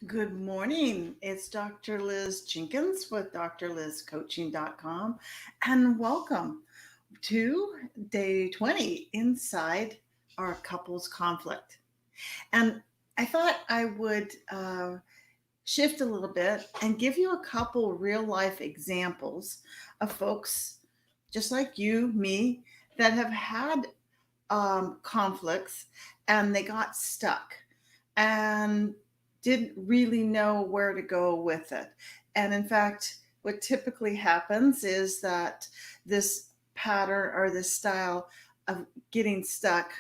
Good morning. It's Dr. Liz Jenkins with drlizcoaching.com, and welcome to day 20 inside our couples conflict. And I thought I would shift a little bit and give you a couple real life examples of folks just like you, me, that have had conflicts and they got stuck and didn't really know where to go with it. And in fact, what typically happens is that this pattern or this style of getting stuck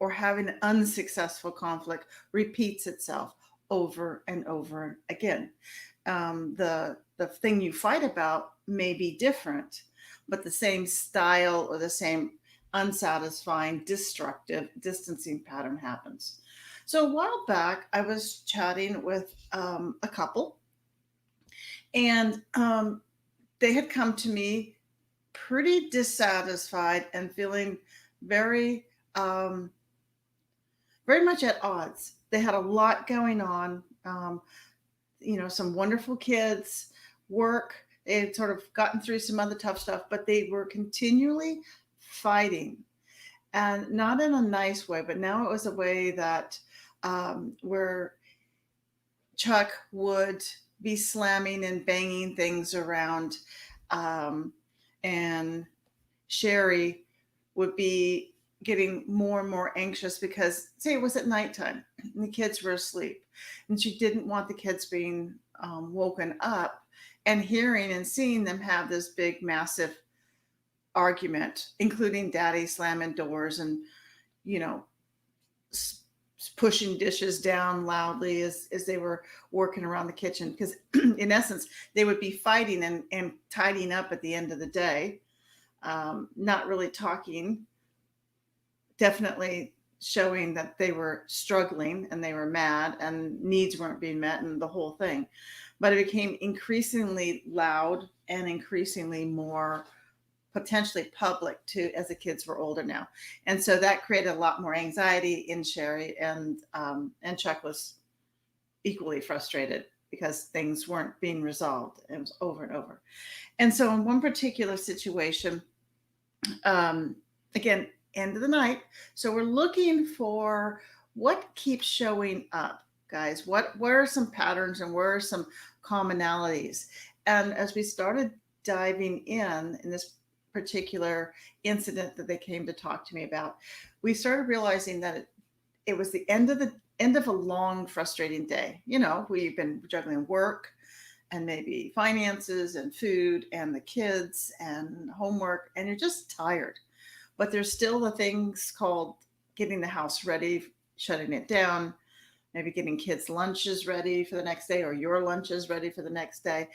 or having an unsuccessful conflict repeats itself over and over again. The thing you fight about may be different, but the same style or the same unsatisfying, destructive, distancing pattern happens. So a while back, I was chatting with a couple, and they had come to me pretty dissatisfied and feeling very, um, very much at odds. They had a lot going on, some wonderful kids, work. They had sort of gotten through some other tough stuff, but they were continually fighting, and not in a nice way, but now it was a way that where Chuck would be slamming and banging things around, um, and Sherry would be getting more and more anxious because, say, it was at nighttime and the kids were asleep, and she didn't want the kids being woken up and hearing and seeing them have this big, massive argument, including Daddy slamming doors and you know pushing dishes down loudly as they were working around the kitchen, because in essence they would be fighting and tidying up at the end of the day, not really talking, definitely showing that they were struggling and they were mad and needs weren't being met and the whole thing. But it became increasingly loud and increasingly more potentially public too as the kids were older now, and so that created a lot more anxiety in Sherry, and Chuck was equally frustrated because things weren't being resolved. It was over and over. And so in one particular situation, um, again, end of the night, so we're looking for what keeps showing up, guys. Where are some patterns and where are some commonalities? And as we started diving in this particular incident that they came to talk to me about, we started realizing that it was the end of a long, frustrating day. We've been juggling work and maybe finances and food and the kids and homework, and you're just tired. But there's still the things called getting the house ready, shutting it down, maybe getting kids' lunches ready for the next day or your lunches ready for the next day,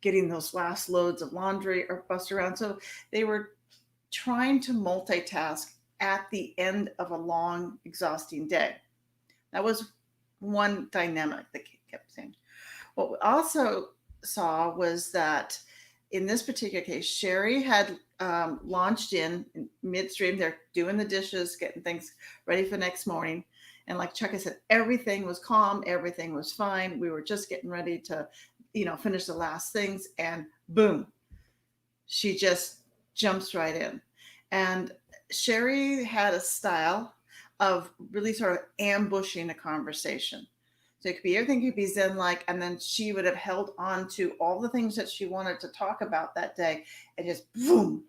getting those last loads of laundry or bust around. So they were trying to multitask at the end of a long, exhausting day. That was one dynamic that kept saying. What we also saw was that in this particular case, Sherry had launched in midstream. They're doing the dishes, getting things ready for next morning. And like Chuck, I said, everything was calm, everything was fine. We were just getting ready to, finish the last things, and boom, she just jumps right in. And Sherry had a style of really sort of ambushing a conversation. So it could be everything could be Zen like, and then she would have held on to all the things that she wanted to talk about that day and just boom.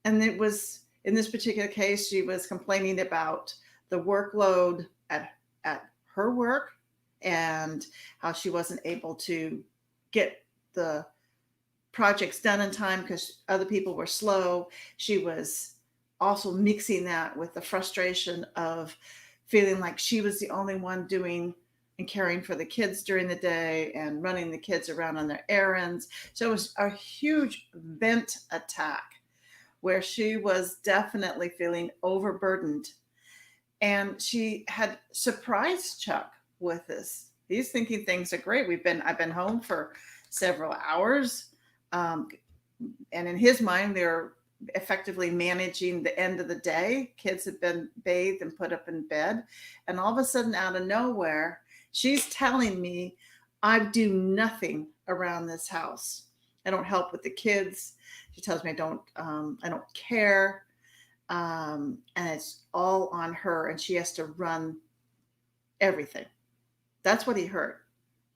And it was in this particular case, she was complaining about the workload at her work and how she wasn't able to get the projects done in time because other people were slow. She was also mixing that with the frustration of feeling like she was the only one doing and caring for the kids during the day and running the kids around on their errands. So it was a huge vent attack where she was definitely feeling overburdened. And she had surprised Chuck with this. He's thinking things are great. I've been home for several hours. Um, and in his mind, they're effectively managing the end of the day. Kids have been bathed and put up in bed. And all of a sudden, out of nowhere, She's telling me I do nothing around this house. I don't help with the kids. She tells me I don't care. And it's all on her, and she has to run everything. That's what he heard.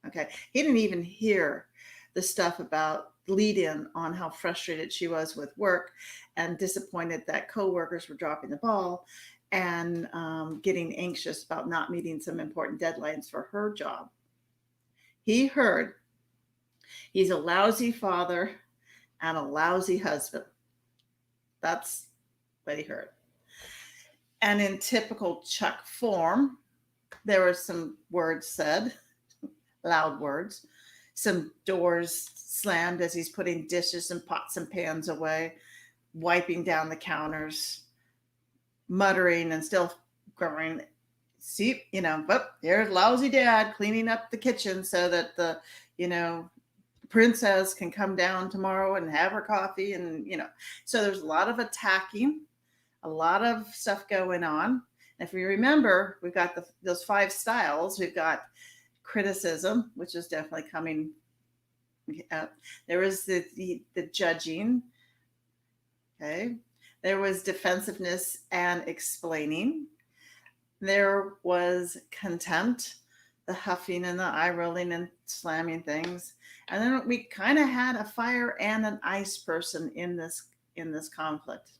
Okay. He didn't even hear the stuff about lead in on how frustrated she was with work and disappointed that coworkers were dropping the ball and getting anxious about not meeting some important deadlines for her job. He heard he's a lousy father and a lousy husband. That's what he heard. And in typical Chuck form, there were some words said, loud words, some doors slammed as he's putting dishes and pots and pans away, wiping down the counters, muttering and still growing. See, but there's lousy dad cleaning up the kitchen so that the princess can come down tomorrow and have her coffee. And, so there's a lot of attacking, a lot of stuff going on. And if you remember, we've got those 5 styles. We've got criticism, which is definitely coming up. There was the judging. Okay. There was defensiveness and explaining. There was contempt, the huffing and the eye rolling and slamming things. And then we kind of had a fire and an ice person in this conflict.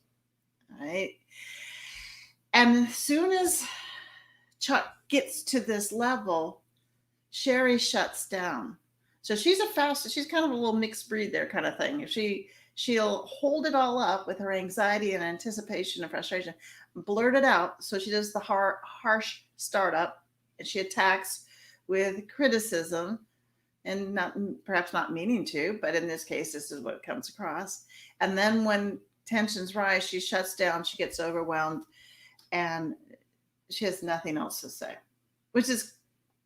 All right. And as soon as Chuck gets to this level, Sherry shuts down. So she's kind of a little mixed breed there kind of thing. If she'll hold it all up with her anxiety and anticipation and frustration, blurt it out. So she does the harsh startup, and she attacks with criticism, and perhaps not meaning to, but in this case, this is what it comes across. And then when tensions rise, she shuts down, she gets overwhelmed, and she has nothing else to say, which is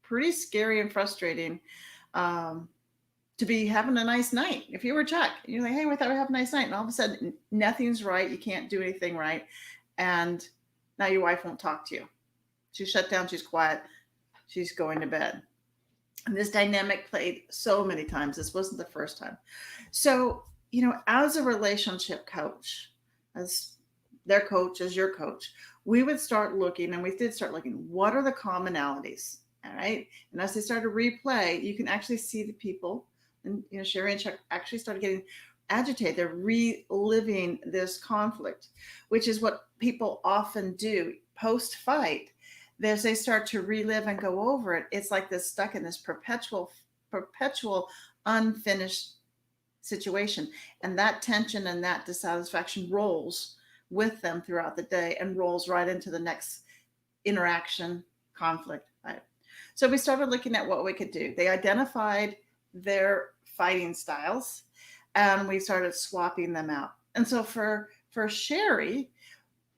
pretty scary and frustrating. To be having a nice night. If you were Chuck, you're like, hey, we thought we'd have a nice night. And all of a sudden, nothing's right. You can't do anything right. And now your wife won't talk to you. She's shut down. She's quiet. She's going to bed. And this dynamic played so many times. This wasn't the first time. So, as a relationship coach, as their coach, as your coach, we would start looking, and we did start looking, what are the commonalities? All right. And as they started to replay, you can actually see the people. And Sherry and Chuck actually started getting agitated. They're reliving this conflict, which is what people often do post-fight. As they start to relive and go over it, it's like they're stuck in this perpetual unfinished situation. And that tension and that dissatisfaction rolls with them throughout the day and rolls right into the next interaction, conflict. Right? So we started looking at what we could do. They identified their fighting styles, and we started swapping them out. And so for Sherry,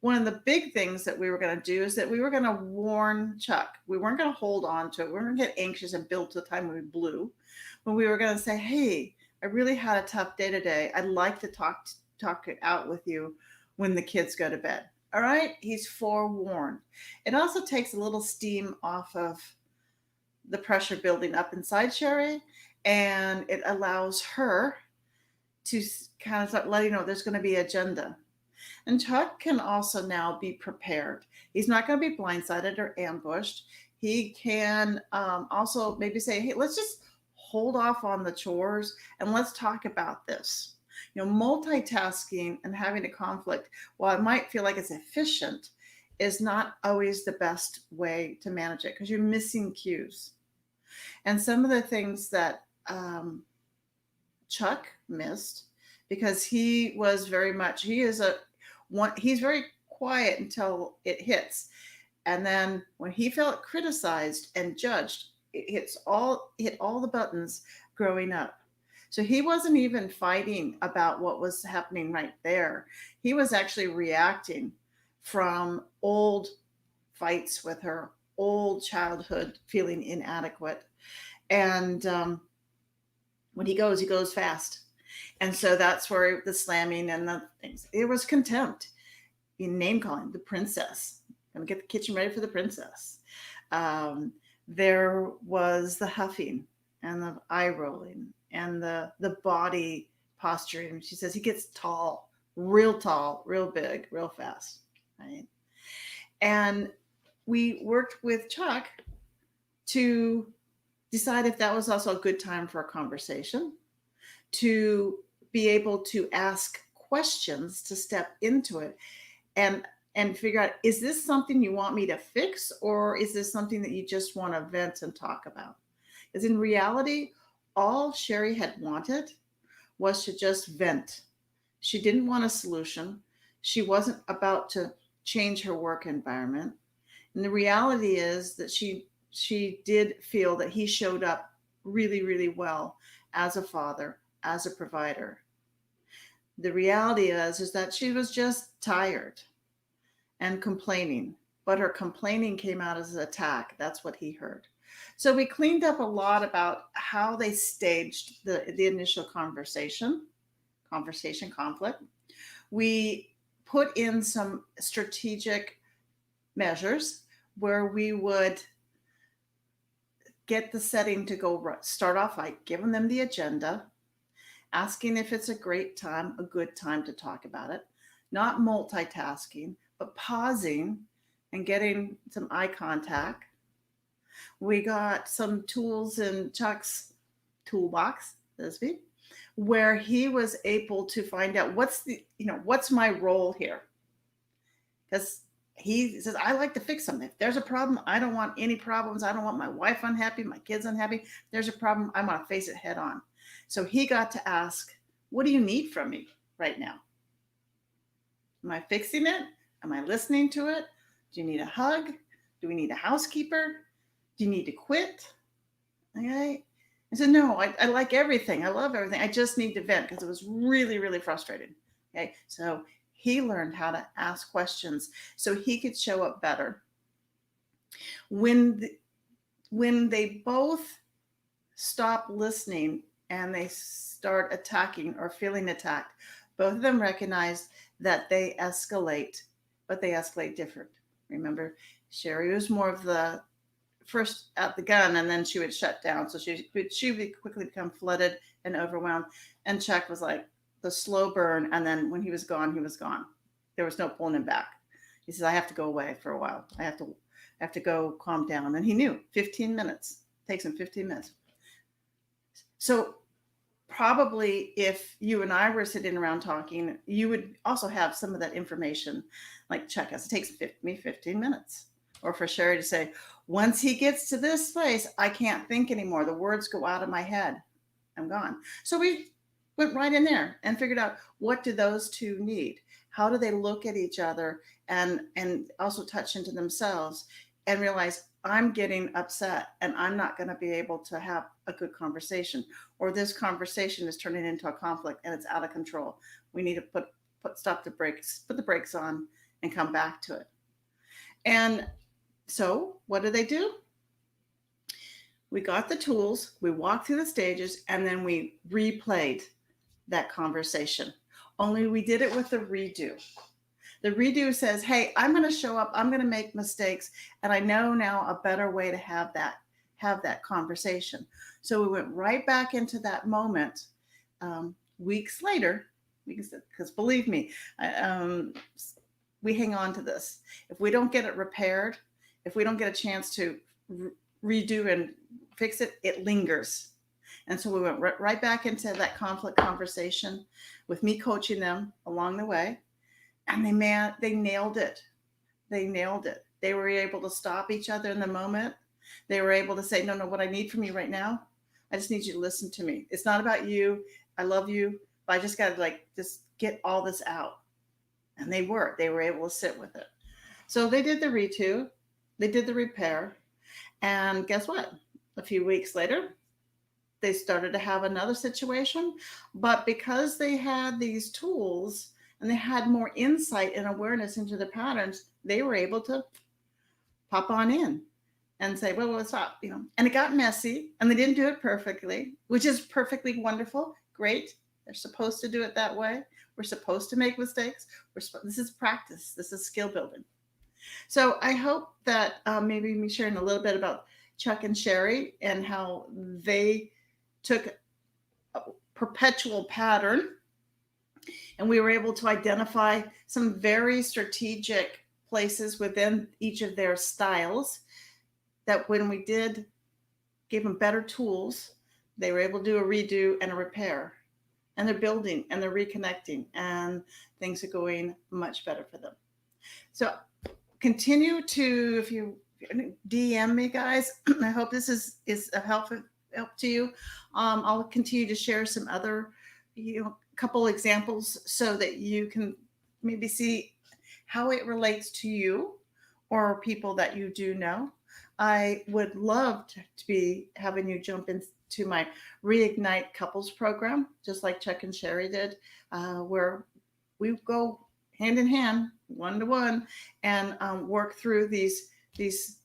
one of the big things that we were going to do is that we were going to warn Chuck. We weren't going to hold on to it. We weren't going to get anxious and build to the time when we blew. But we were going to say, hey, I really had a tough day today. I'd like to talk it out with you when the kids go to bed. All right? He's forewarned. It also takes a little steam off of the pressure building up inside Sherry, and it allows her to kind of start letting know there's going to be agenda. And Chuck can also now be prepared. He's not going to be blindsided or ambushed. He can also maybe say, hey, let's just hold off on the chores and let's talk about this. Multitasking and having a conflict, while it might feel like it's efficient, is not always the best way to manage it because you're missing cues. And some of the things that Chuck missed, because he was he's very quiet until it hits. And then when he felt criticized and judged, it hit all the buttons growing up. So he wasn't even fighting about what was happening right there. He was actually reacting from old fights with her, old childhood feeling inadequate. And when he goes fast. And so that's where the slamming and the things, it was contempt, name calling the princess. Gonna get the kitchen ready for the princess. There was the huffing and the eye rolling and the body posturing. She says he gets tall, real big, real fast, right? And we worked with Chuck to decide if that was also a good time for a conversation, to be able to ask questions, to step into it and figure out, is this something you want me to fix, or is this something that you just want to vent and talk about? Because in reality, all Sherry had wanted was to just vent. She didn't want a solution. She wasn't about to change her work environment. And the reality is that she did feel that he showed up really, really well as a father, as a provider. The reality is that she was just tired and complaining, but her complaining came out as an attack. That's what he heard. So we cleaned up a lot about how they staged the initial conflict. We put in some strategic measures where we would get the setting to go start off by giving them the agenda, asking if it's a good time to talk about it, not multitasking, but pausing and getting some eye contact. We got some tools in Chuck's toolbox, Lisby, where he was able to find out what's my role here. Because he says, I like to fix something. If there's a problem, I don't want any problems. I don't want my wife unhappy, my kids unhappy. If there's a problem, I want to face it head on. So he got to ask, what do you need from me right now? Am I fixing it? Am I listening to it? Do you need a hug? Do we need a housekeeper? Do you need to quit? Okay. I said, no, I like everything. I love everything. I just need to vent because it was really, really frustrating. Okay. So he learned how to ask questions so he could show up better. When they both stop listening and they start attacking or feeling attacked, both of them recognize that they escalate, but they escalate different. Remember, Sherry was more of the first at the gun, and then she would shut down. So she would quickly become flooded and overwhelmed. And Chuck was like the slow burn. And then when he was gone, he was gone. There was no pulling him back. He says, I have to go away for a while. I have to go calm down. And he knew 15 minutes. It takes him 15 minutes. So probably if you and I were sitting around talking, you would also have some of that information, like Chuck has. It takes me 15 minutes. Or for Sherry to say, once he gets to this place, I can't think anymore. The words go out of my head. I'm gone. So we went right in there and figured out, what do those two need? How do they look at each other and also touch into themselves and realize, I'm getting upset and I'm not going to be able to have a good conversation, or this conversation is turning into a conflict and it's out of control. We need to put the brakes on and come back to it. And so what do? We got the tools, we walked through the stages, and then we replayed that conversation. Only we did it with a redo. The redo says, hey, I'm going to show up, I'm going to make mistakes, and I know now a better way to have that conversation. So we went right back into that moment weeks later, because believe me, we hang on to this. If we don't get it repaired, if we don't get a chance to redo and fix it, it lingers. And so we went right back into that conflict conversation with me coaching them along the way. And they nailed it. They nailed it. They were able to stop each other in the moment. They were able to say, no, what I need from you right now, I just need you to listen to me. It's not about you. I love you, but I just got to just get all this out. And they were able to sit with it. So they did the redo, they did the repair. And guess what? A few weeks later, they started to have another situation. But because they had these tools and they had more insight and awareness into the patterns, they were able to pop on in and say, well, let's stop, And it got messy, and they didn't do it perfectly, which is perfectly wonderful. Great. They're supposed to do it that way. We're supposed to make mistakes. This is practice. This is skill building. So I hope that maybe me sharing a little bit about Chuck and Sherry and how they took a perpetual pattern, and we were able to identify some very strategic places within each of their styles that when we did give them better tools, they were able to do a redo and a repair. And they're building and they're reconnecting, and things are going much better for them. So continue to, if you DM me, guys, I hope this is a help to you. I'll continue to share some other, couple examples so that you can maybe see how it relates to you or people that you do know. I would love to be having you jump into my Reignite Couples program, just like Chuck and Sherry did, where we go hand in hand, one to one, and work through these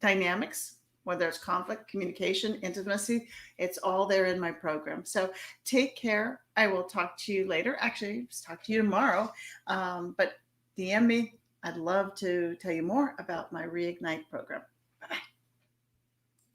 dynamics, whether it's conflict, communication, intimacy. It's all there in my program. So take care. I will talk to you later. Actually, talk to you tomorrow. But DM me. I'd love to tell you more about my Reignite program.